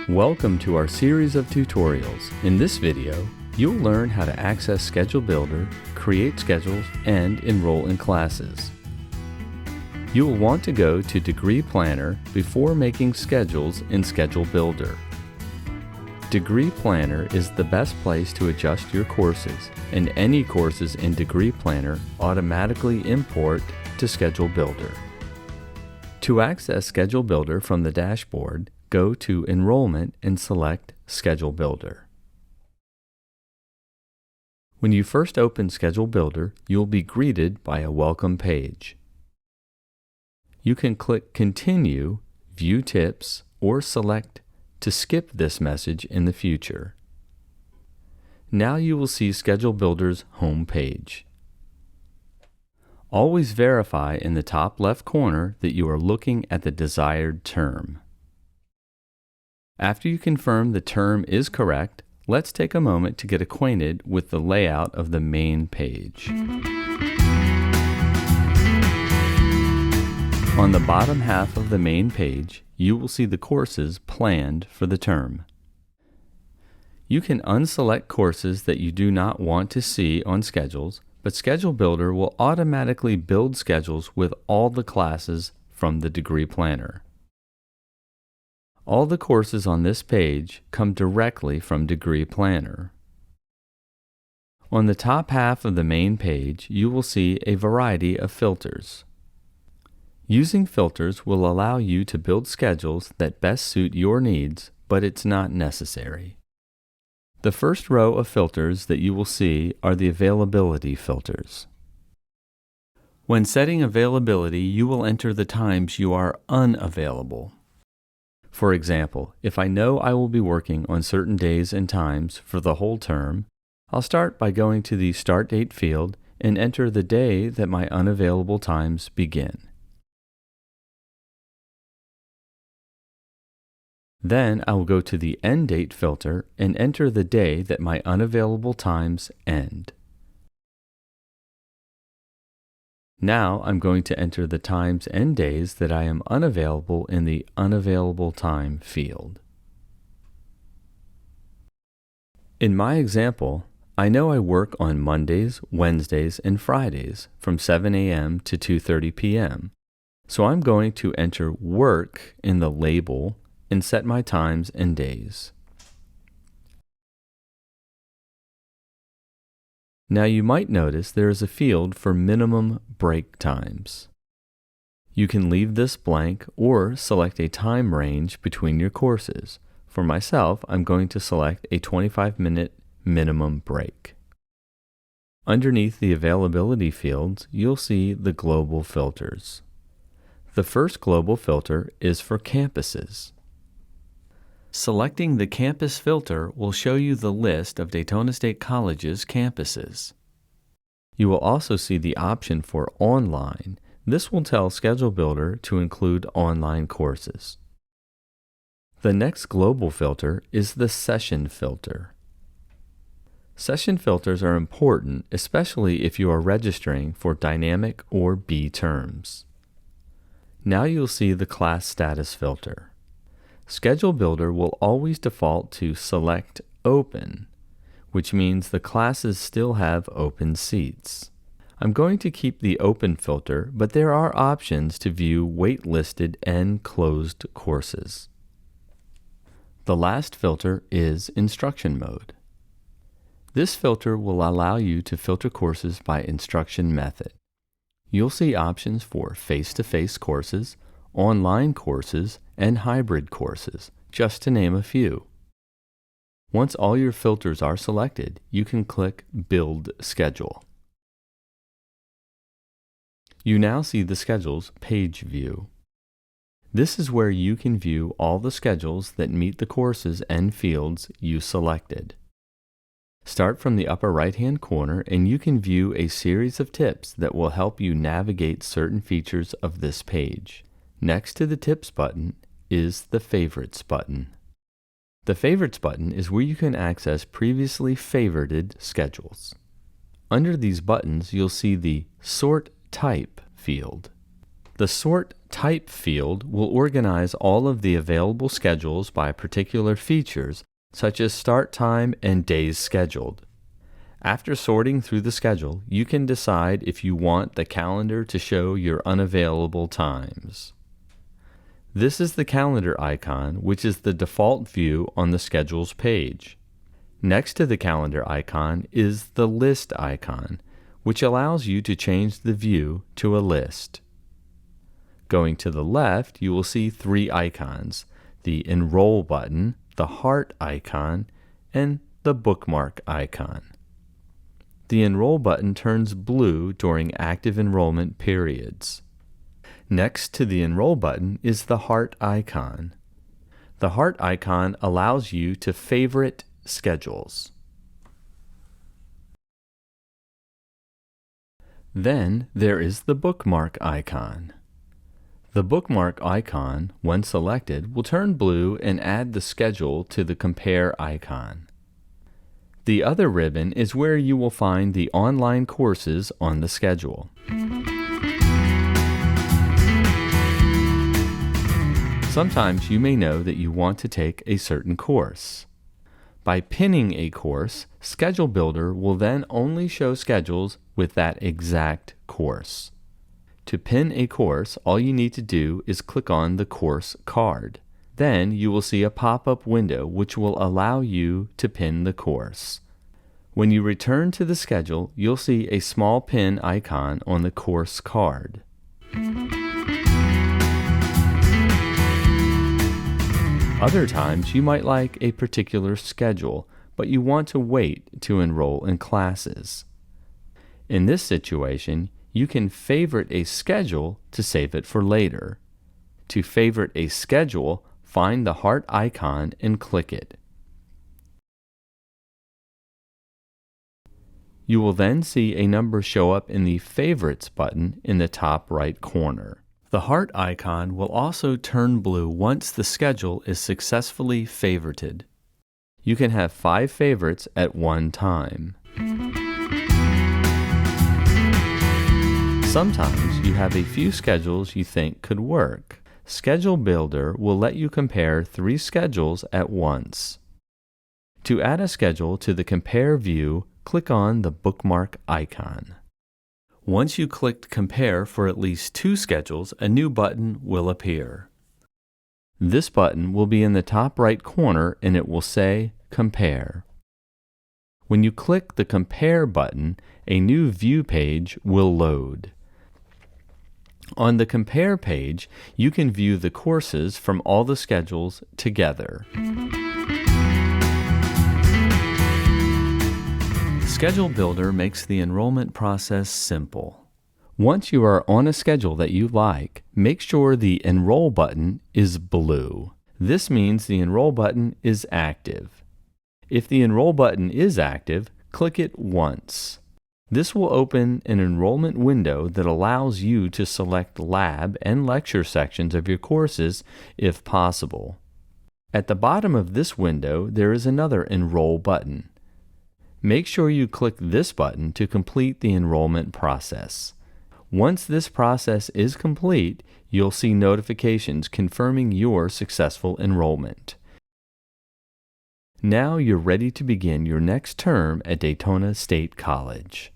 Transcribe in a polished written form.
Welcome to our series of tutorials. In this video, you'll learn how to access Schedule Builder, create schedules, and enroll in classes. You will want to go to Degree Planner before making schedules in Schedule Builder. Degree Planner is the best place to adjust your courses, and any courses in Degree Planner automatically import to Schedule Builder. To access Schedule Builder from the dashboard, go to Enrollment and select Schedule Builder. When you first open Schedule Builder, you'll be greeted by a welcome page. You can click Continue, View Tips, or select to skip this message in the future. Now you will see Schedule Builder's home page. Always verify in the top left corner that you are looking at the desired term. After you confirm the term is correct, let's take a moment to get acquainted with the layout of the main page. On the bottom half of the main page, you will see the courses planned for the term. You can unselect courses that you do not want to see on schedules, but Schedule Builder will automatically build schedules with all the classes from the Degree Planner. All the courses on this page come directly from Degree Planner. On the top half of the main page, you will see a variety of filters. Using filters will allow you to build schedules that best suit your needs, but it's not necessary. The first row of filters that you will see are the availability filters. When setting availability, you will enter the times you are unavailable. For example, if I know I will be working on certain days and times for the whole term, I'll start by going to the Start Date field and enter the day that my unavailable times begin. Then I will go to the End Date filter and enter the day that my unavailable times end. Now I'm going to enter the times and days that I am unavailable in the Unavailable Time field. In my example, I know I work on Mondays, Wednesdays, and Fridays from 7 a.m. to 2:30 p.m. So I'm going to enter Work in the label and set my times and days. Now you might notice there is a field for minimum break times. You can leave this blank or select a time range between your courses. For myself, I'm going to select a 25-minute minimum break. Underneath the availability fields, you'll see the global filters. The first global filter is for campuses. Selecting the campus filter will show you the list of Daytona State College's campuses. You will also see the option for online. This will tell Schedule Builder to include online courses. The next global filter is the session filter. Session filters are important, especially if you are registering for dynamic or B terms. Now you'll see the class status filter. Schedule Builder will always default to Select Open, which means the classes still have open seats. I'm going to keep the Open filter, but there are options to view waitlisted and closed courses. The last filter is Instruction Mode. This filter will allow you to filter courses by instruction method. You'll see options for face-to-face courses, online courses, and hybrid courses, just to name a few. Once all your filters are selected, you can click Build Schedule. You now see the schedules page view. This is where you can view all the schedules that meet the courses and fields you selected. Start from the upper right-hand corner and you can view a series of tips that will help you navigate certain features of this page. Next to the Tips button is the Favorites button. The Favorites button is where you can access previously favorited schedules. Under these buttons, you'll see the Sort Type field. The Sort Type field will organize all of the available schedules by particular features, such as start time and days scheduled. After sorting through the schedule, you can decide if you want the calendar to show your unavailable times. This is the calendar icon, which is the default view on the schedules page. Next to the calendar icon is the list icon, which allows you to change the view to a list. Going to the left, you will see three icons: the Enroll button, the heart icon, and the bookmark icon. The Enroll button turns blue during active enrollment periods. Next to the Enroll button is the heart icon. The heart icon allows you to favorite schedules. Then there is the bookmark icon. The bookmark icon, when selected, will turn blue and add the schedule to the Compare icon. The other ribbon is where you will find the online courses on the schedule. Sometimes you may know that you want to take a certain course. By pinning a course, Schedule Builder will then only show schedules with that exact course. To pin a course, all you need to do is click on the course card. Then you will see a pop-up window which will allow you to pin the course. When you return to the schedule, you'll see a small pin icon on the course card. Other times you might like a particular schedule, but you want to wait to enroll in classes. In this situation, you can favorite a schedule to save it for later. To favorite a schedule, find the heart icon and click it. You will then see a number show up in the Favorites button in the top right corner. The heart icon will also turn blue once the schedule is successfully favorited. You can have 5 favorites at one time. Sometimes you have a few schedules you think could work. Schedule Builder will let you compare 3 schedules at once. To add a schedule to the Compare view, click on the bookmark icon. Once you clicked Compare for at least 2 schedules, a new button will appear. This button will be in the top right corner and it will say Compare. When you click the Compare button, a new view page will load. On the Compare page, you can view the courses from all the schedules together. Schedule Builder makes the enrollment process simple. Once you are on a schedule that you like, make sure the Enroll button is blue. This means the Enroll button is active. If the Enroll button is active, click it once. This will open an enrollment window that allows you to select lab and lecture sections of your courses if possible. At the bottom of this window, there is another Enroll button. Make sure you click this button to complete the enrollment process. Once this process is complete, you'll see notifications confirming your successful enrollment. Now you're ready to begin your next term at Daytona State College.